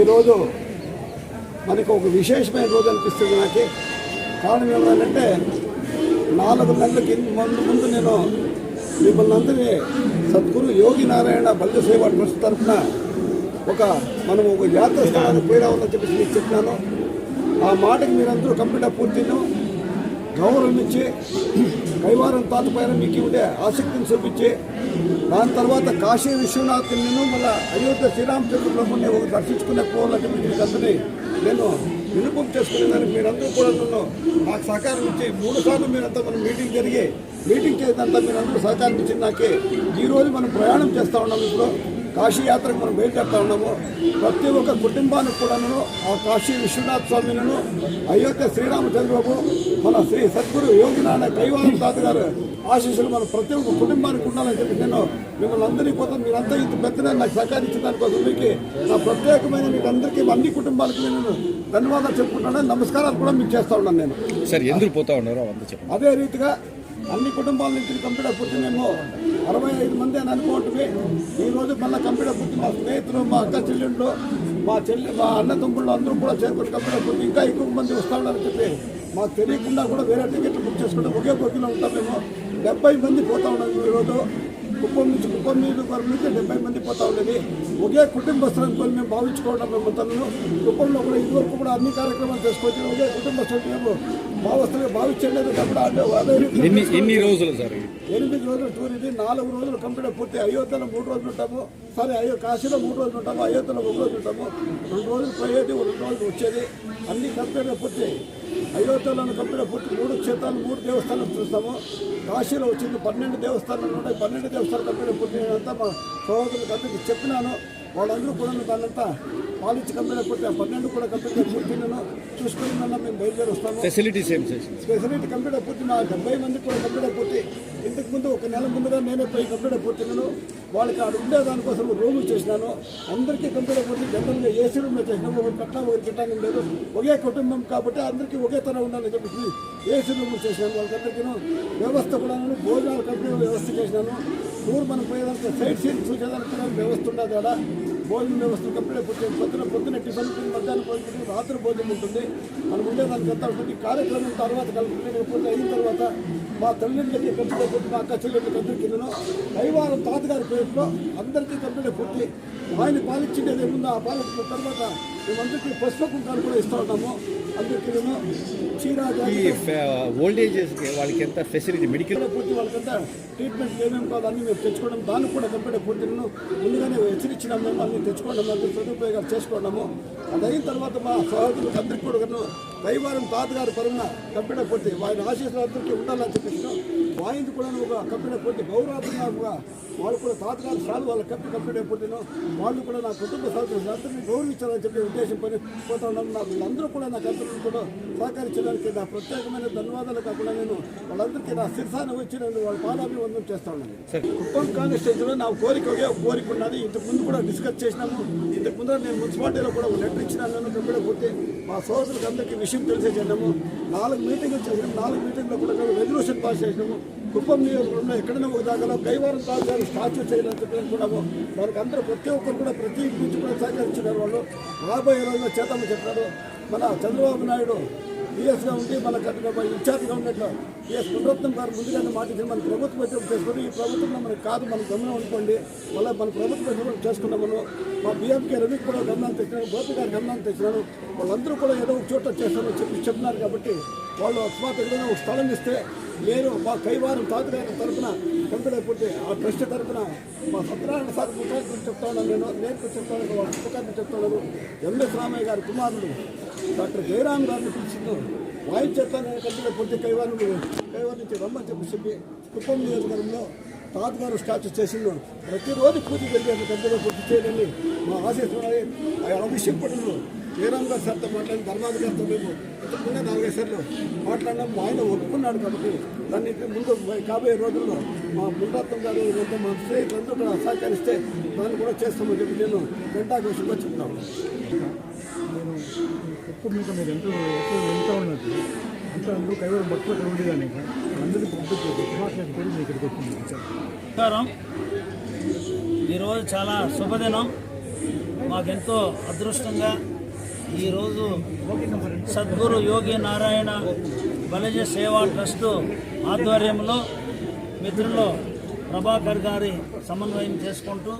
ఈరోజు మనకు ఒక విశేషమైన రోజు అనిపిస్తుంది నాకు. కారణం ఏమంటే 4 నెలలకి ముందు నేను మిమ్మల్ని అందరినీ సద్గురు యోగి నారాయణ బల్య సేవా ట్రస్ట్ తరఫున మనం ఒక యాత్ర స్థలానికి పోయి రావాలని చెప్పేసి మీకు చెప్పినాను. ఆ మాటకి మీరందరూ కంప్లీట్గా పూర్తిను గౌరవం ఇచ్చి కైవారం తాతపైన మీకు ఉండే ఆసక్తిని చూపించి దాని తర్వాత కాశీ విశ్వనాథుని మళ్ళీ అయోధ్య శ్రీరామచంద్ర ప్రభుని ఒక దర్శించుకునే పోవాలని మీకు అందరినీ నేను వినుపం చేసుకునేదానికి మీరందరూ కూడా నన్ను నాకు సహకారం ఇచ్చి 3 సార్లు మీరంతా మనం మీటింగ్ చేసినంతా మీరందరూ సహకారం ఇచ్చింది నాకే ఈరోజు మనం ప్రయాణం చేస్తూ ఉన్నాము. ఇప్పుడు కాశీ యాత్రకు మనం బయలుదేరుతా ఉన్నాము. ప్రతి ఒక్క కుటుంబానికి కూడాను ఆ కాశీ విశ్వనాథ స్వామిను అయోధ్య శ్రీరామచంద్రబాబు మన శ్రీ సద్గురు యోగి నారాయణ కైవారం తాత గారు ఆశీస్సులు మన ప్రతి ఒక్క కుటుంబానికి ఉండాలని చెప్పి నేను మిమ్మల్ని అందరికీ కోసం మీరంతా ఇంత పెద్దగా నాకు సహకరించిన దానికోసం మీకు నా ప్రత్యేకమైన మీకు అందరికీ అన్ని కుటుంబాలకి నేను ధన్యవాదాలు చెప్పుకుంటాను. నమస్కారాలు కూడా మీకు చేస్తూ ఉన్నాను. నేను సార్ ఎందుకు పోతా ఉన్నారు అదే రీతిగా అన్ని కుటుంబాల నుంచి కంప్యూటర్ పూర్తి మేము 65 మంది అని అనుకోవటమే. ఈరోజు మళ్ళీ కంప్యూటర్ పూర్తి మా స్నేహితులు, మా అక్క చెల్లెళ్ళు, మా అన్న తమ్ముళ్ళు అందరూ కూడా చేరుకుని కంప్యూటర్ పూర్తి ఇంకా ఎక్కువ మంది వస్తూ ఉన్నారని చెప్పి మాకు తెలియకుండా కూడా వేరే టికెట్లు బుక్ చేసుకుంటే ఒకే బొగ్గిలో ఉంటాం. మేము 70 మంది పోతా ఉన్నాం. ఈరోజు కుప్పం నుంచి 70 మంది పోతా ఉండేది. ఒకే కుటుంబస్తులను కొని మేము భావించుకోవడం మేము తనను కుప్పంలో కూడా ఇదివరకు కూడా అన్ని కార్యక్రమాలు చేసుకొచ్చి ఒకే కుటుంబస్తులు మేము భావస్తులుగా భావించలేదు. ఎన్ని రోజులు సార్? 8 రోజులు టూర్ ఇది. 4 రోజులు కంప్లీట్ పూర్తి. అయోధ్యలో 3 రోజులు ఉంటాము. కాశీలో 3 రోజులు ఉంటాము. అయోధ్యలో 1 రోజు ఉంటాము. 2 రోజులు పోయేది, 2 రోజులు వచ్చేది. అన్ని కంప్లీట్ పూర్తి. అయోధ్యలోని కంప్లీట్ పూర్తి 3 క్షేత్రాలు 3 దేవస్థానాలు చూస్తాము. కాశీలో వచ్చింది 12 దేవస్థానాలు ఉన్నాయి. 12 దేవస్థానాలు కంప్లీట్ పూర్తి. నేనంతా మా సహోదరులకు అందరికీ చెప్పినాను. వాళ్ళందరూ కూడా దానంతా పాలించి కంప్లీట్ పూర్తి. ఆ 12 కూడా కంప్లీట్ పూర్తిను చూసుకుని మేము బయలుదేరి వస్తాము. ఫెసిలిటీ కంప్లీట్ పూర్తి. మా 70 మందికి కూడా కంప్లీట్ పూర్తి. ఇంతకు ముందు 1 నెల ముందుగా నేనే పోయి కంప్లీట్ పూర్తిను వాళ్ళకి అక్కడ ఉండే దానికోసం రూములు చేసినాను. అందరికీ కంప్లీట్ పూర్తి. జనరల్గా ఏసీ రూమ్లో చేసినాము. ఒకటి కట్టా ఒకటి కిట్టాలని లేదు. ఒకే కుటుంబం కాబట్టి అందరికీ ఒకే తర ఉండాలని చెప్పేసి ఏసీ రూములు చేసినాను. వాళ్ళకందరికీ వ్యవస్థ కూడా భోజనాలు కంప్లీట్ వ్యవస్థ చేసినాను. టూర్ మనం పోయేదానికి సైట్ సీన్ చూసేదానికి కూడా వ్యవస్థ ఉండదు. అక్కడ భోజన వ్యవస్థ కంప్లీట్ పూర్తి. పొద్దున టిఫిన్ ఉంటుంది, మధ్యాహ్నం భోజనం, రాత్రి భోజనం ఉంటుంది. మనం ఉండేదానికి ఎంత ఉంటుంది. కార్యక్రమం తర్వాత కంప్లీట్ అయిన తర్వాత మా తల్లిదండ్రులకి కంప్లీట్ పూర్తి. మా అక్క చెల్లెళ్ళకి అందరికీ కైవారం తాతగారి పేరులో అందరికీ కంప్లీట్ పూర్తి. ఆయన పాలించిండేది ఏముందో ఆ పాలించిన తర్వాత మేమందరికీ పసుపు కుంకాలు కూడా ఇస్తూ ఉన్నాము. అందరికీ ఓల్డేజెస్ వాళ్ళకి ఎంత ఫెసిలిటీ మెడికల్ పూర్తి వాళ్ళకంతా ట్రీట్మెంట్ ఏమేమి కాదు అన్నీ మేము తెచ్చుకోవడం. దానికి కూడా కంప్లీట్ పూర్తిను ముందుగానే హెచ్చరించినాము. మేము అన్ని తెచ్చుకోవడం, సదుపాయాలు చేసుకోవడము. అది అయిన తర్వాత మా సహోదరులకు అందరికీ కూడా కైవారం తాతగారి పరున కంప్లీట్ పూర్తి. ఆయన ఆశీస్సులు అందరికీ ఉండాలని చెప్పేసి వాయింది కూడా ఒక కంప్లీట్ పూర్తి గౌరవంగా వాళ్ళు కూడా తాతగారు సార్లు వాళ్ళ కంప్లీట్ పూర్తిను వాళ్ళు కూడా నా కుటుంబ సభ్యులు అందరినీ గౌరవించాలని చెప్పి ఉద్దేశం పని పోతా ఉన్నాను. నాకు వీళ్ళందరూ కూడా నాకు అందరికీ కూడా సహకరించడానికి నా ప్రత్యేకమైన ధన్యవాదాలు కాకుండా నేను వాళ్ళందరికీ నా శిరసాన వచ్చి నేను వాళ్ళ పాదాభివందనం చేస్తా ఉన్నాను. కుప్పం కాన్స్టిట్యూన్సీలో నా కోరిక ఉన్నది. ఇంతకు ముందు కూడా డిస్కస్ చేసినాము. ఇంతకు ముందు నేను మున్సిపాలిటీలో కూడా ఒక లెటర్ ఇచ్చినాను. కంప్లీట్ పూర్తి మా సోదరులకు అందరికీ విషయం తెలిసేసాము. 4 మీటింగ్లు చేసినాము. 4 మీటింగ్లో కూడా రెజల్యూషన్ పాస్ చేసినాము. కుప్పం నియోజకవర్గంలో ఎక్కడైనా ఒక దాకా కైవారం తాత గారు స్టాచ్యూ చేయాలని చెప్పినాము. దానికి అందరూ ప్రతి ఒక్కరు కూడా ప్రతి నుంచి కూడా సహకరించినారు. వాళ్ళు రాబోయే రోజుల్లో చేద్దామని చెప్పారు. మన చంద్రబాబు నాయుడు పిఎస్గా ఉండి మన ఇన్ఛార్జ్గా ఉన్నట్లు పిఎస్ పునరత్నం గారు ముందుగానే మాటించి మన ప్రభుత్వం చేసుకుని ఈ ప్రభుత్వంలో మనకు కాదు మనం గమనం అనుకోండి. మళ్ళీ మన ప్రభుత్వం చేసుకున్నామను మా బిఎంకే రవికి కూడా గమనాన్ని తెచ్చినాను. గోపి గారు గమనాన్ని తెచ్చినాను. వాళ్ళందరూ కూడా ఏదో ఒక చోట చేస్తామని చెప్తున్నారు. కాబట్టి వాళ్ళు అకస్మాత్ ఏదైనా ఒక స్థలం ఇస్తే నేను మా కైవారం తాతగారి తరఫున కంప్లీట్ అయిపోతే ఆ ట్రస్ట్ తరఫున మా సత్యనారాయణ సార్ ముఖాన్ని చెప్తా ఉన్నాను. నేను చెప్తాను వాళ్ళ ముఖాన్ని చెప్తాను. ఎంఎస్ రామయ్య గారి కుమారుడు డాక్టర్ జయరామ్ గారిని పిలిచిండు. వాయిస్ చెప్తాను కంప్లీట్ అయిపోతే కైవారం నుంచి రమ్మని చెప్పి కుప్పం నియోజకవర్గంలో తాతగారు స్టాచ్యూ చేసిండు. ప్రతిరోజు పూజ జరిగేది కంప్లీట్ పూర్తి చేయాలని మా ఆశిస్తున్నాయి. ఆ విషయం పట్ల జయరామ్ గారు సార్తో మాట్లాడిన ధర్మాధి గారితో మేము ఇంతకుముందే 4-5 సార్లు మాట్లాడినాం. ఆయన ఒప్పుకున్నాడు. కాబట్టి దాన్ని ముందు కాబోయే రోజుల్లో మా మున్రత్నం గారు మా స్నేహితులందరూ కూడా సహకరిస్తే దాన్ని కూడా చేస్తామని చెప్పి నేను గంటాఘోషంగా చెప్తాను. నేను ఎక్కువ మీకు మీరు ఎంత ఉన్నట్టు అంతా అందరూ కైవారం భక్తులు ఉండేదాన్ని అందరికీ పంపించేది సుభాష్ పేరు మీ ఇక్కడికి వచ్చింది. ఈరోజు చాలా శుభదినం. మాకెంతో అదృష్టంగా ఈరోజు సద్గురు యోగి నారాయణ బలిజ సేవా ట్రస్టు ఆధ్వర్యంలో మిత్రులు ప్రభాకర్ గారి సమన్వయం చేసుకుంటూ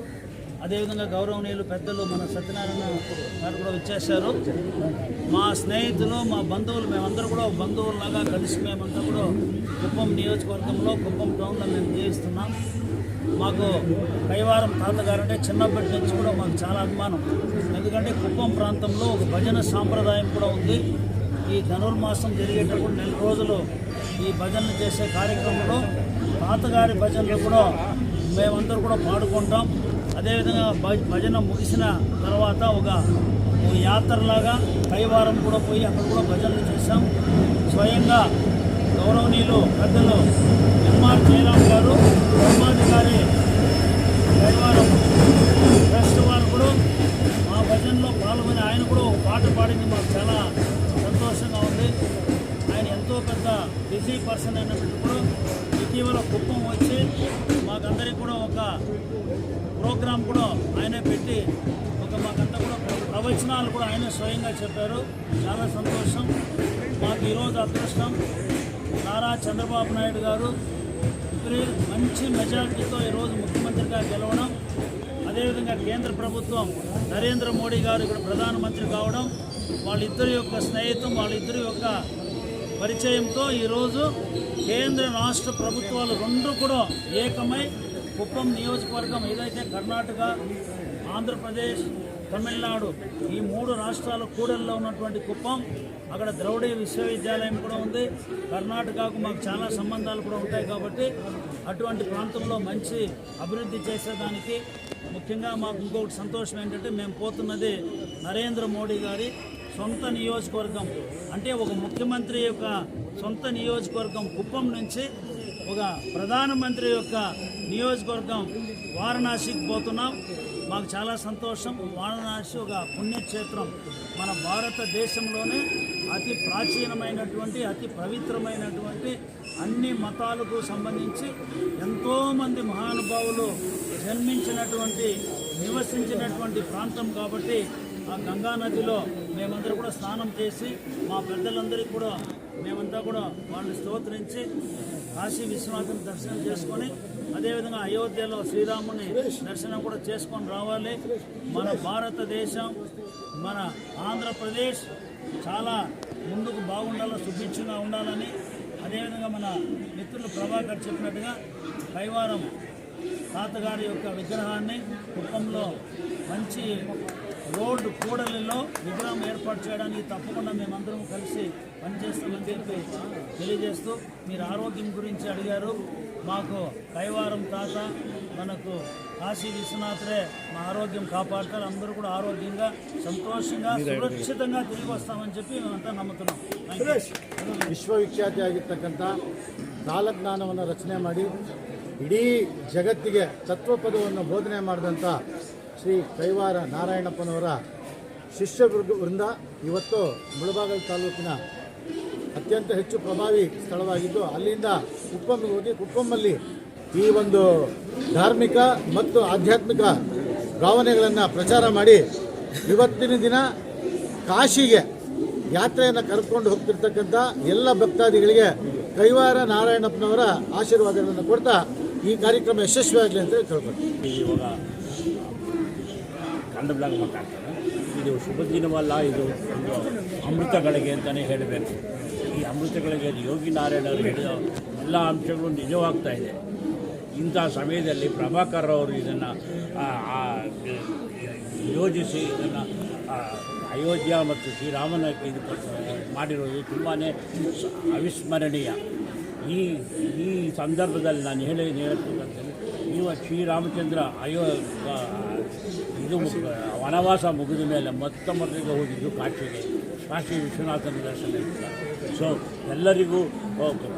అదేవిధంగా గౌరవనీయులు పెద్దలు మన సత్యనారాయణ గారు కూడా వచ్చేసారు. మా స్నేహితులు, మా బంధువులు, మేమందరూ కూడా బంధువుల్లాగా కలిసి మేమంతా కూడా కుప్పం నియోజకవర్గంలో, కుప్పం టౌన్లో మేము జీవిస్తున్నాం. మాకు కైవారం తాతగారు అంటే చిన్నప్పటి నుంచి కూడా మాకు చాలా అభిమానం. ఎందుకంటే కుప్పం ప్రాంతంలో ఒక భజన సాంప్రదాయం కూడా ఉంది. ఈ ధనుర్మాసం జరిగేటప్పుడు 4 రోజులు ఈ భజనలు చేసే కార్యక్రమంలో తాతగారి భజనలు కూడా మేమందరూ కూడా పాడుకుంటాం. అదేవిధంగా భజన ముగిసిన తర్వాత ఒక యాత్రలాగా కైవారం కూడా పోయి అక్కడ కూడా భజనలు చేశాం. స్వయంగా గౌరవనీయులు పెద్దలు ఎంఆర్ జయరామ్ గారు ధర్మాధికారి కైవారం ట్రస్ట్ వారు కూడా మా భజనలో పాల్గొని ఆయన కూడా ఒక పాట పాడింది. మాకు చాలా సంతోషంగా ఉంది. ఆయన ఎంతో పెద్ద బిజీ పర్సన్ అయినప్పుడు ఇటీవల కుప్పం వచ్చి మాకందరికి కూడా ఒక ప్రోగ్రాం కూడా ఆయనే పెట్టి మాకంతా కూడా ప్రవచనాలు కూడా ఆయనే స్వయంగా చెప్పారు. చాలా సంతోషం. మాకు ఈరోజు అదృష్టం నారా చంద్రబాబు నాయుడు గారు మంచి మెజారిటీతో ఈరోజు ముఖ్యమంత్రిగా గెలవడం, అదేవిధంగా కేంద్ర ప్రభుత్వం నరేంద్ర మోడీ గారు ఇక్కడ ప్రధానమంత్రి కావడం, వాళ్ళిద్దరి యొక్క స్నేహితం, వాళ్ళిద్దరి యొక్క పరిచయంతో ఈరోజు కేంద్ర రాష్ట్ర ప్రభుత్వాలు రెండు కూడా ఏకమై కుప్పం నియోజకవర్గం ఏదైతే కర్ణాటక, ఆంధ్రప్రదేశ్, తమిళనాడు ఈ 3 రాష్ట్రాల కూడల్లో ఉన్నటువంటి కుప్పం, అక్కడ ద్రవిడ విశ్వవిద్యాలయం కూడా ఉంది. కర్ణాటకకు మాకు చాలా సంబంధాలు కూడా ఉంటాయి కాబట్టి అటువంటి ప్రాంతంలో మంచి అభివృద్ధి చేసేదానికి ముఖ్యంగా మాకు ఇంకొకటి సంతోషం ఏంటంటే మేము పోతున్నది నరేంద్ర మోడీ గారి సొంత నియోజకవర్గం. అంటే ఒక ముఖ్యమంత్రి యొక్క సొంత నియోజకవర్గం కుప్పం నుంచి ఒక ప్రధానమంత్రి యొక్క నియోజకవర్గం వారణాసికి పోతున్నాం. మాకు చాలా సంతోషం. వారణాసి ఒక పుణ్యక్షేత్రం, మన భారతదేశంలోనే అతి ప్రాచీనమైనటువంటి, అతి పవిత్రమైనటువంటి, అన్ని మతాలకు సంబంధించి ఎంతోమంది మహానుభావులు జన్మించినటువంటి, నివసించినటువంటి ప్రాంతం కాబట్టి ఆ గంగా నదిలో మేమందరూ కూడా స్నానం చేసి మా పెద్దలందరికీ కూడా మేమంతా కూడా వాళ్ళని స్తోత్రించి కాశీ విశ్వనాథుని దర్శనం చేసుకొని అదేవిధంగా అయోధ్యలో శ్రీరాముని దర్శనం కూడా చేసుకొని రావాలి. మన భారతదేశం, మన ఆంధ్రప్రదేశ్ చాలా ముందుకు బాగుండాలని, సుభిక్షంగా ఉండాలని, అదేవిధంగా మన మిత్రులు ప్రభాకర్ చెప్పినట్టుగా కైవారం తాతగారి యొక్క విగ్రహాన్ని కుప్పంలో మంచి రోడ్డు కూడలిలో విగ్రహం ఏర్పాటు చేయడానికి తప్పకుండా మేమందరం కలిసి పనిచేస్తామని చెప్పి తెలియజేస్తూ, మీరు ఆరోగ్యం గురించి అడిగారు. మాకు కైవారం తాత, మనకు కాశీ విశ్వనాథరే మా ఆరోగ్యం కాపాడతారు. అందరూ కూడా ఆరోగ్యంగా, సంతోషంగా, సురక్షితంగా తిరిగి వస్తామని చెప్పి మేమంతా ನಮ್ಮುತ್ತುన్నాం. ವಿಶ್ವವಿಖ್ಯಾತಿ ಆಗಿರ್ತಕ್ಕಂಥ ಕಾಲಜ್ಞಾನವನ್ನು ರಚನೆ ಮಾಡಿ ಇಡೀ ಜಗತ್ತಿಗೆ ತತ್ವಪದವನ್ನು ಬೋಧನೆ ಮಾಡಿದಂಥ ಶ್ರೀ ಕೈವಾರ ನಾರಾಯಣಪ್ಪನವರ ಶಿಷ್ಯ ವೃಂದ ಇವತ್ತು ಮುಳಬಾಗಿಲು ತಾಲೂಕಿನ ಅತ್ಯಂತ ಹೆಚ್ಚು ಪ್ರಭಾವಿ ಸ್ಥಳವಾಗಿದ್ದು, ಅಲ್ಲಿಂದ ಕುಪ್ಪಂಗೆ ಹೋಗಿ ಕುಪ್ಪಂನಲ್ಲಿ ಈ ಒಂದು ಧಾರ್ಮಿಕ ಮತ್ತು ಆಧ್ಯಾತ್ಮಿಕ ಭಾವನೆಗಳನ್ನು ಪ್ರಚಾರ ಮಾಡಿ ಇವತ್ತಿನ ದಿನ ಕಾಶಿಗೆ ಯಾತ್ರೆಯನ್ನು ಕರ್ಕೊಂಡು ಹೋಗ್ತಿರ್ತಕ್ಕಂಥ ಎಲ್ಲ ಭಕ್ತಾದಿಗಳಿಗೆ ಕೈವಾರ ನಾರಾಯಣಪ್ಪನವರ ಆಶೀರ್ವಾದಗಳನ್ನು ಕೊಡ್ತಾ ಈ ಕಾರ್ಯಕ್ರಮ ಯಶಸ್ವಿಯಾಗಲಿ ಅಂತ ಕೇಳ್ಕೊಳ್ತೀನಿ. ಇವಾಗ ಕನ್ನಡ ಮಾತಾಡ್ತಾರೆ. ಇದು ಶುಭ ದಿನವಲ್ಲ, ಇದು ಒಂದು ಅಮೃತ ಗಳಿಗೆ ಅಂತಲೇ ಹೇಳಬೇಕು. ಈ ಅಮೃತ ಗಳಿಗೆ ಯೋಗಿ ನಾರಾಯಣವರು ಹೇಳಿದ ಎಲ್ಲ ಅಂಶಗಳು ನಿಜವಾಗ್ತಾ ಇದೆ. ಇಂಥ ಸಮಯದಲ್ಲಿ ಪ್ರಭಾಕರ್ ಅವರು ಇದನ್ನು ಯೋಜಿಸಿ ಇದನ್ನು ಅಯೋಧ್ಯ ಮತ್ತು ಶ್ರೀರಾಮನ ಇದು ಮಾಡಿರೋದು ತುಂಬಾ ಅವಿಸ್ಮರಣೀಯ. ಈ ಸಂದರ್ಭದಲ್ಲಿ ನಾನು ಹೇಳ್ಬೇಕಂತಂದರೆ, ನೀವು ಶ್ರೀರಾಮಚಂದ್ರ ಇದು ವನವಾಸ ಮುಗಿದ ಮೇಲೆ ಮೊದಲಿಗೆ ಹೋಗಿದ್ದು ಕಾಶಿ ವಿಶ್ವನಾಥನ ದರ್ಶನ. ಸೊ ಎಲ್ಲರಿಗೂ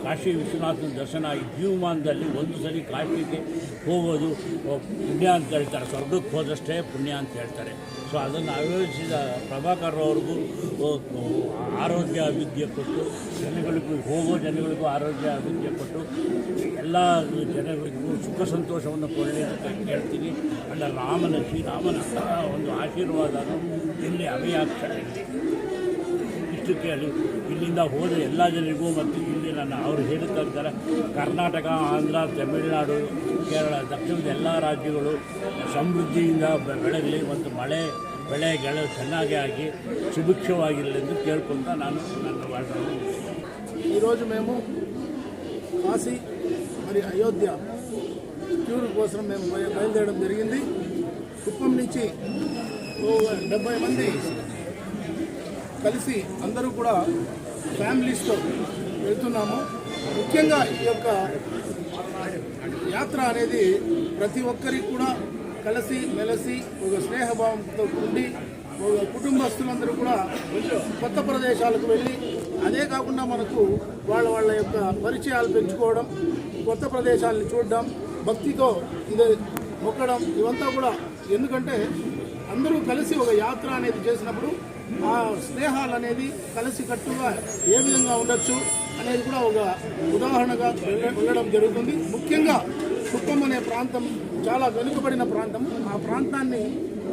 ಕಾಶಿ ವಿಶ್ವನಾಥನ ದರ್ಶನ ಈ ಜೀವಮಾನದಲ್ಲಿ ಒಂದು ಸರಿ ಕಾಶಿಗೆ ಹೋಗೋದು ಪುಣ್ಯ ಅಂತ ಹೇಳ್ತಾರೆ, ಸ್ವರ್ಗಕ್ಕೆ ಹೋದಷ್ಟೇ ಪುಣ್ಯ ಅಂತ ಹೇಳ್ತಾರೆ. ಸೊ ಅದನ್ನು ಆಯೋಜಿಸಿದ ಪ್ರಭಾಕರ್ ಅವ್ರಿಗೂ ಆರೋಗ್ಯ ಅಭಿವೃದ್ಧಿ ಕೊಟ್ಟು ಜನಗಳಿಗೂ ಜನಗಳಿಗೂ ಆರೋಗ್ಯ ಅಭಿವೃದ್ಧಿ ಕೊಟ್ಟು ಎಲ್ಲ ಜನಗಳಿಗೂ ಸುಖ ಸಂತೋಷವನ್ನು ಕೊಡಲಿ ಅಂತ ಕೇಳ್ತೀನಿ. ಅಲ್ಲ ಶ್ರೀರಾಮನ ಒಂದು ಆಶೀರ್ವಾದನು ಇಲ್ಲಿ ಅಭಿಯಾಗ್ತಾರೆ. ಇಷ್ಟು ಕೇಳಿ ಇಲ್ಲಿಂದ ಹೋದ ಎಲ್ಲ ಜನರಿಗೂ ಮತ್ತು ಇಲ್ಲಿ ಅವರು ಹೇಳ್ತಾ ಇದ್ದಾರೆ, ಕರ್ನಾಟಕ, ಆಂಧ್ರ, ತಮಿಳುನಾಡು, ಕೇರಳ, ದಕ್ಷಿಣದ ಎಲ್ಲ ರಾಜ್ಯಗಳು ಸಮೃದ್ಧಿಯಿಂದ ಬೆಳಗಲಿ ಮತ್ತು ಬೆಳೆಗಳು ಚೆನ್ನಾಗಿ ಆಗಿ ಸುಭಿಕ್ಷವಾಗಿರಲಿ ಎಂದು ಕೇಳ್ಕೊಂತ ನಾನು ನನ್ನ ವಾದವನ್ನು. ఈరోజు మేము కాశీ మరియు అయోధ్య టూర్ కోసం మేము బయలుదేరడం జరిగింది. కుప్పం నుంచి 70 మంది కలిసి అందరూ కూడా ఫ్యామిలీస్తో వెళ్తున్నాము. ముఖ్యంగా ఈ యొక్క యాత్ర అనేది ప్రతి ఒక్కరికి కూడా కలిసి మెలిసి ఒక స్నేహభావంతో ఉండి ఒక కుటుంబస్తులందరూ కూడా కొత్త ప్రదేశాలకు వెళ్ళి, అదే కాకుండా మనకు వాళ్ళ యొక్క పరిచయాలు పెంచుకోవడం, కొత్త ప్రదేశాలను చూడడం, భక్తితో ఇది మొక్కడం, ఇవంతా కూడా ఎందుకంటే అందరూ కలిసి ఒక యాత్ర అనేది చేసినప్పుడు ఆ స్నేహాలు అనేది కలిసి కట్టుగా ఏ విధంగా ఉండొచ్చు అనేది కూడా ఒక ఉదాహరణగా వెళ్ళడం జరుగుతుంది. ముఖ్యంగా కుప్పం అనే ప్రాంతం చాలా వెనుకబడిన ప్రాంతం. ఆ ప్రాంతాన్ని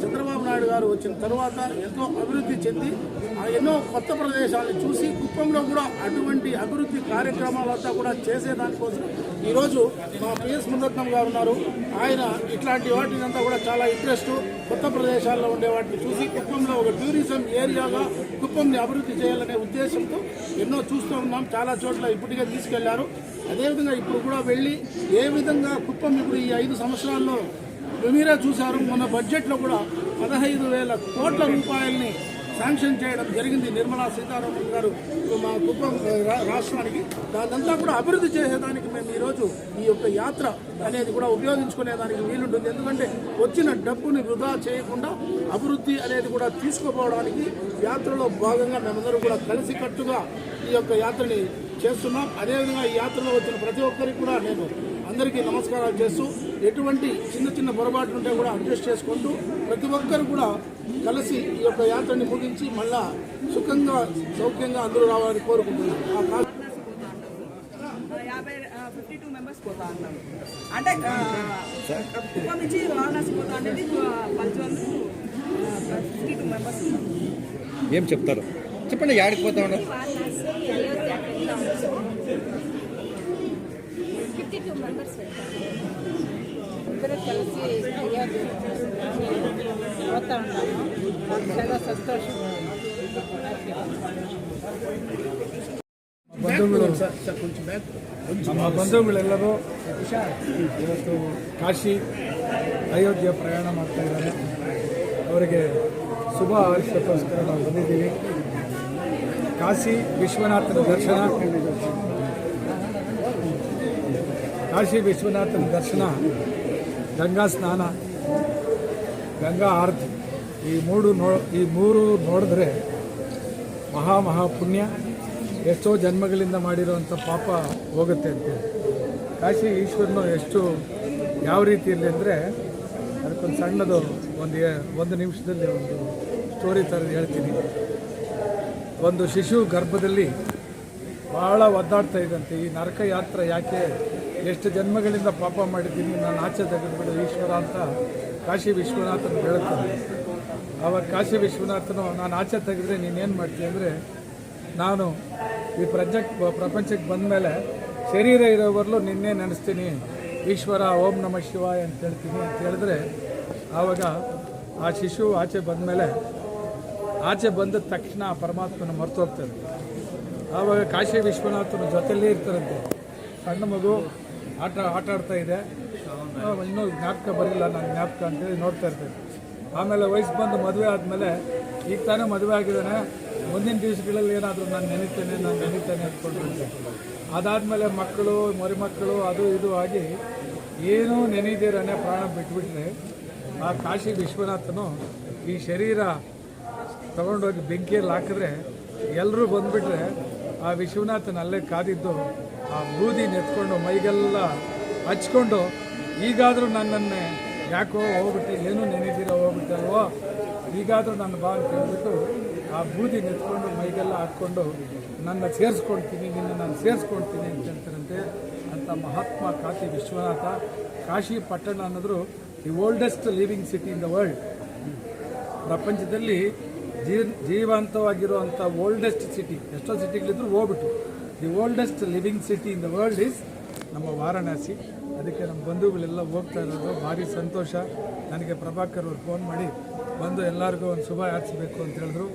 చంద్రబాబు నాయుడు గారు వచ్చిన తర్వాత ఎంతో అభివృద్ధి చెంది ఎన్నో కొత్త ప్రదేశాలను చూసి కుప్పంలో కూడా అటువంటి అభివృద్ధి కార్యక్రమాలంతా కూడా చేసేదానికోసం ఈరోజు మా పిఎస్ మునరత్నం గారు ఉన్నారు. ఆయన ఇట్లాంటి వాటినంతా కూడా చాలా ఇంట్రెస్ట్, కొత్త ప్రదేశాల్లో ఉండే వాటిని చూసి కుప్పంలో ఒక టూరిజం ఏరియాగా కుప్పంని అభివృద్ధి చేయాలనే ఉద్దేశంతో ఎన్నో చూస్తూ ఉన్నాం. చాలా చోట్ల ఇప్పటికే తీసుకెళ్లారు. అదేవిధంగా ఇప్పుడు కూడా వెళ్ళి ఏ విధంగా కుప్పం ఇప్పుడు ఈ 5 సంవత్సరాల్లో మీరే చూశారు. మన బడ్జెట్లో కూడా 15,000 కోట్ల రూపాయలని శాంక్షన్ చేయడం జరిగింది నిర్మలా సీతారామన్ గారు మా కుప్పం రాష్ట్రానికి. దానంతా కూడా అభివృద్ధి చేసేదానికి మేము ఈరోజు ఈ యొక్క యాత్ర అనేది కూడా ఉపయోగించుకునేదానికి వీలుంటుంది. ఎందుకంటే వచ్చిన డబ్బుని వృధా చేయకుండా అభివృద్ధి అనేది కూడా తీసుకుపోవడానికి యాత్రలో భాగంగా మేమందరూ కూడా కలిసికట్టుగా ఈ యొక్క యాత్రని చేస్తున్నాం. అదేవిధంగా ఈ యాత్రలో వచ్చిన ప్రతి ఒక్కరికి కూడా నేను అందరికీ నమస్కారాలు చేస్తూ, ఎటువంటి చిన్న పొరపాట్లు ఉంటే కూడా అడ్జస్ట్ చేసుకుంటూ ప్రతి ఒక్కరు కూడా కలిసి ఈ యొక్క యాత్రని ముగించి మళ్ళా సుఖంగా సౌఖ్యంగా అందరూ రావాలని కోరుకుంటున్నాను. 52 మెంబర్స్ పోతా ఉన్నాం. అంటే కుప్పం నుంచి వారణాసి పోతా అనేది 52 మెంబర్స్ ఉన్నాం. ఏం చెప్తారు చెప్పండి, యాడికి పోతా ఉన్నారు? 52 మెంబర్స్ ఇద్దరు కలిసి పోతా ఉన్నాము. చాలా సంతోషం. ನಮ್ಮ ಬಂಧುಗಳೆಲ್ಲರೂ ಇವತ್ತು ಕಾಶಿ ಅಯೋಧ್ಯೆ ಪ್ರಯಾಣ ಮಾಡ್ತಾ ಇದ್ದಾರೆ. ಅವರಿಗೆ ಶುಭ ಹಾರೈಸೋಸ್ಕರ ನಾವು ಬಂದಿದ್ದೀವಿ. ಕಾಶಿ ವಿಶ್ವನಾಥನ ದರ್ಶನ, ಗಂಗಾ ಸ್ನಾನ, ಗಂಗಾ ಆರತಿ, ಈ ಮೂರು ನೋಡಿದ್ರೆ ಮಹಾ ಪುಣ್ಯ. ಎಷ್ಟೋ ಜನ್ಮಗಳಿಂದ ಮಾಡಿರುವಂಥ ಪಾಪ ಹೋಗುತ್ತೆ ಅಂತೇಳಿ ಕಾಶಿ ಈಶ್ವರನು ಯಾವ ರೀತಿಯಲ್ಲಿ ಅಂದರೆ ಅದಕ್ಕೊಂದು ಸಣ್ಣದು ಒಂದು ನಿಮಿಷದಲ್ಲಿ ಒಂದು ಸ್ಟೋರಿ ಥರ ಹೇಳ್ತೀನಿ. ಒಂದು ಶಿಶು ಗರ್ಭದಲ್ಲಿ ಭಾಳ ಒದ್ದಾಡ್ತಾ ಇದ್ದಂತೆ ಈ ನರಕ ಯಾತ್ರೆ ಯಾಕೆ, ಎಷ್ಟು ಜನ್ಮಗಳಿಂದ ಪಾಪ ಮಾಡಿದ್ದೀನಿ, ನಾನು ಆಚೆ ತೆಗೆದುಬಿಡು ಈಶ್ವರ ಅಂತ ಕಾಶಿ ವಿಶ್ವನಾಥನ ಹೇಳ್ತಾನೆ. ಆವಾಗ ಕಾಶಿ ವಿಶ್ವನಾಥನು ನಾನು ಆಚೆ ತೆಗೆದ್ರೆ ನೀನೇನು ಮಾಡ್ತೀನಿ ಅಂದರೆ, ನಾನು ಈ ಪ್ರಪಂಚಕ್ಕೆ ಬಂದ ಮೇಲೆ ಶರೀರ ಇರೋವರೆಗೂ ನಿನ್ನೆ ನೆನೆಸ್ತೀನಿ, ಈಶ್ವರ ಓಂ ನಮಃ ಶಿವಾಯ ಅಂತ ಹೇಳ್ತೀನಿ ಅಂತ ಹೇಳಿದ್ರೆ, ಆವಾಗ ಆ ಶಿಶು ಆಚೆ ಬಂದ ತಕ್ಷಣ ಆ ಪರಮಾತ್ಮನ ಮರೆತು ಹೋಗ್ತಾರೆ. ಆವಾಗ ಕಾಶಿ ವಿಶ್ವನಾಥನ ಜೊತೆಯಲ್ಲೇ ಇರ್ತಾರಂತೆ. ಸಣ್ಣ ಮಗು ಆಟ ಆಡ್ತಾ ಇದೆ, ಇನ್ನೂ ಜ್ಞಾಪಕ ಬರಲಿಲ್ಲ ನಾನು ಜ್ಞಾಪಕ ಅಂತೇಳಿ ನೋಡ್ತಾ ಇರ್ತೇನೆ. ಆಮೇಲೆ ವಯಸ್ಸು ಬಂದು ಮದುವೆ ಆದಮೇಲೆ ಈಗ ತಾನೇ ಮದುವೆ ಆಗಿದ್ದಾನೆ, ಮುಂದಿನ ದಿವಸಗಳಲ್ಲಿ ಏನಾದರೂ ನಾನು ನೆನೀತೇನೆ ಅಂದ್ಕೊಂಡಿರ್ತೀನಿ. ಅದಾದಮೇಲೆ ಮಕ್ಕಳು ಮರಿಮಕ್ಕಳು ಅದು ಇದು ಆಗಿ ಏನೂ ನೆನೀದಿರನೇ ಪ್ರಾಣ ಬಿಟ್ಬಿಟ್ರೆ, ಆ ಕಾಶಿ ವಿಶ್ವನಾಥನು ಈ ಶರೀರ ತಗೊಂಡೋಗಿ ಬೆಂಕಿಯಲ್ಲಿ ಹಾಕಿದ್ರೆ ಎಲ್ಲರೂ ಬಂದುಬಿಟ್ರೆ ಆ ವಿಶ್ವನಾಥನ ಅಲ್ಲೇ ಕಾದಿದ್ದು ಆ ಬೂದಿ ನೆತ್ಕೊಂಡು ಮೈಗೆಲ್ಲ ಹಚ್ಕೊಂಡು ಈಗಾದರೂ ನನ್ನನ್ನೇ ಯಾಕೋ ಹೋಗ್ಬಿಟ್ಟೆ ಏನೂ ನೆನೆದಿರೋ ಹೋಗ್ಬಿಟ್ಟಲ್ವೋ ಈಗಾದರೂ ನನ್ನ ಬಾ ಅಂತ ಹೇಳ್ಬಿಟ್ಟು ಆ ಬೂದಿ ನೆತ್ಕೊಂಡು ಮೈಗೆಲ್ಲ ಹಾಕ್ಕೊಂಡು ನನ್ನ ಸೇರಿಸ್ಕೊಳ್ತೀನಿ ನಿನ್ನ ನಾನು ಸೇರಿಸ್ಕೊಳ್ತೀನಿ ಅಂತ ಹೇಳ್ತಾರಂತೆ. ಅಂತ ಮಹಾತ್ಮ ಕಾಶಿ ವಿಶ್ವನಾಥ. ಕಾಶಿ ಪಟ್ಟಣ ಅನ್ನೋದು the oldest living city in the world. ಪ್ರಪಂಚದಲ್ಲಿ ಜೀವಂತವಾಗಿರುವಂಥ ಓಲ್ಡೆಸ್ಟ್ ಸಿಟಿ, ಎಷ್ಟೋ ಸಿಟಿಗಳಿದ್ರು ಹೋಗ್ಬಿಟ್ಟು the oldest living city in the world is ನಮ್ಮ ವಾರಣಾಸಿ. ಅದಕ್ಕೆ ನಮ್ಮ ಬಂಧುಗಳೆಲ್ಲ ಹೋಗ್ತಾ ಇರೋದು ಭಾರಿ ಸಂತೋಷ. ನನಗೆ ಪ್ರಭಾಕರ್ ಅವ್ರು ಫೋನ್ ಮಾಡಿ ಬಂದು ಎಲ್ಲರಿಗೂ ಒಂದು ಶುಭ ಯಾಚಿಸಬೇಕು ಅಂತ ಹೇಳಿದ್ರು.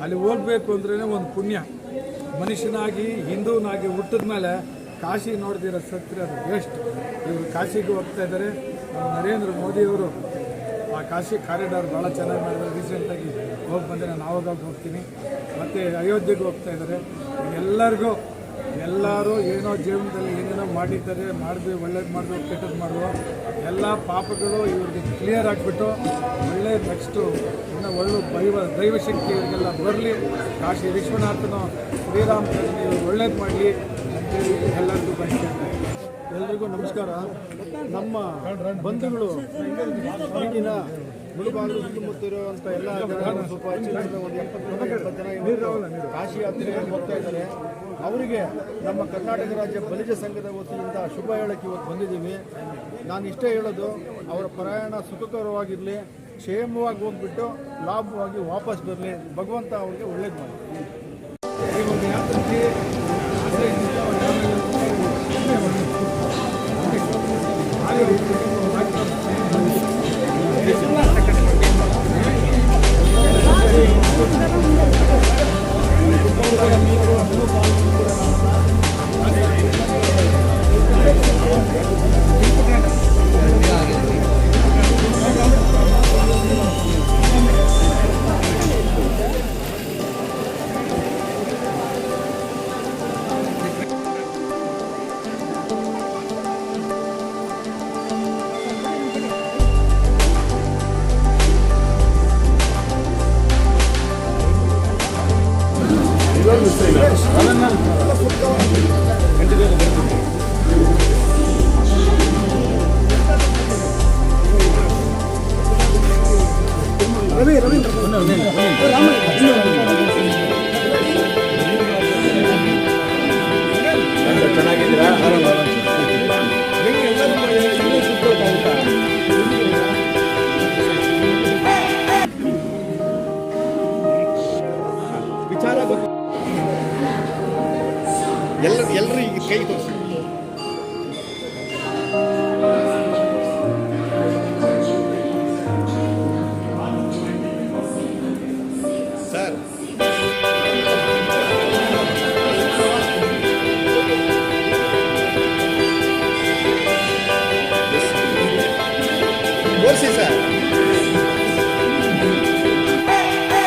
ಅಲ್ಲಿ ಹೋಗಬೇಕು ಅಂದ್ರೇ ಒಂದು ಪುಣ್ಯ. ಮನುಷ್ಯನಾಗಿ ಹಿಂದೂನಾಗಿ ಹುಟ್ಟಿದ ಮೇಲೆ ಕಾಶಿ ನೋಡ್ದಿರೋ ಸತ್ರೆ ಅದು ವೇಸ್ಟ್. ಇವರು ಕಾಶಿಗೆ ಹೋಗ್ತಾ ಇದ್ದಾರೆ. ನರೇಂದ್ರ ಮೋದಿಯವರು ಆ ಕಾಶಿ ಕಾರಿಡಾರ್ ಭಾಳ ಚೆನ್ನಾಗಿ ಮಾಡಿದ್ದಾರೆ. ರೀಸೆಂಟಾಗಿ ಹೋಗಿ ಬಂದರೆ ನಾನು ಆವಾಗ ಹೋಗ್ತೀನಿ. ಮತ್ತು ಅಯೋಧ್ಯೆಗೆ ಹೋಗ್ತಾ ಇದ್ದಾರೆ. ಎಲ್ಲರಿಗೂ ಎಲ್ಲರೂ ಏನೋ ಜೀವನದಲ್ಲಿ ಏನೇನೋ ಮಾಡಿದ್ದಾರೆ, ಮಾಡಿದ್ವಿ, ಒಳ್ಳೇದು ಮಾಡಿದ್ವು, ಕೆಟ್ಟದ್ದು ಮಾಡಿದ್ವು, ಎಲ್ಲ ಪಾಪಗಳು ಇವ್ರಿಗೆ ಕ್ಲಿಯರ್ ಆಗಿಬಿಟ್ಟು ಒಳ್ಳೆ ನೆಕ್ಸ್ಟು ಇನ್ನೂ ಒಳ್ಳೆ ದೈವಶಕ್ತಿ ಇವರಿಗೆಲ್ಲ ಬರಲಿ. ಕಾಶಿ ವಿಶ್ವನಾಥನು ಶ್ರೀರಾಮಕೃಷ್ಣ ಇವರು ಒಳ್ಳೇದು ಮಾಡಲಿ ಅಂತೇಳಿ ಎಲ್ಲರಿಗೂ ಬಯಸ್ತೇನೆ. ಎಲ್ರಿಗೂ ನಮಸ್ಕಾರ. ನಮ್ಮ ಬಂಧುಗಳು ಈಗಿನ ಮುಳುಬಾಗಿಲು ಸುತ್ತಮುತ್ತ ಇರುವಂಥ ಎಲ್ಲ ಜನ ಸ್ವಲ್ಪ ಹೆಚ್ಚಿನ ಒಂದು 70 ಜನ ಇವತ್ತು ಕಾಶಿ ಯಾತ್ರೆಗೆ ಹೋಗ್ತಾ ಇದ್ದಾರೆ. ಅವರಿಗೆ ನಮ್ಮ ಕರ್ನಾಟಕ ರಾಜ್ಯ ಬಲಿಜ ಸಂಘದ ವತಿಯಿಂದ ಶುಭ ಹೇಳಕ್ಕೆ ಇವತ್ತು ಬಂದಿದ್ದೀವಿ. ನಾನು ಇಷ್ಟೇ ಹೇಳೋದು, ಅವರ ಪ್ರಯಾಣ ಸುಖಕರವಾಗಿರಲಿ, ಕ್ಷೇಮವಾಗಿ ಹೋಗ್ಬಿಟ್ಟು ಲಾಭವಾಗಿ ವಾಪಸ್ ಬರಲಿ. ಭಗವಂತ ಅವ್ರಿಗೆ ಒಳ್ಳೇದು ಮಾಡಿ. ಈ ಒಂದು ಯಾತ್ರೆಗೆ ಎಲ್ಲರೂ ಈಗ ಕೈ ತೋರಿಸಿ. ಸರ್ ತೋರಿಸಿ ಸರ್.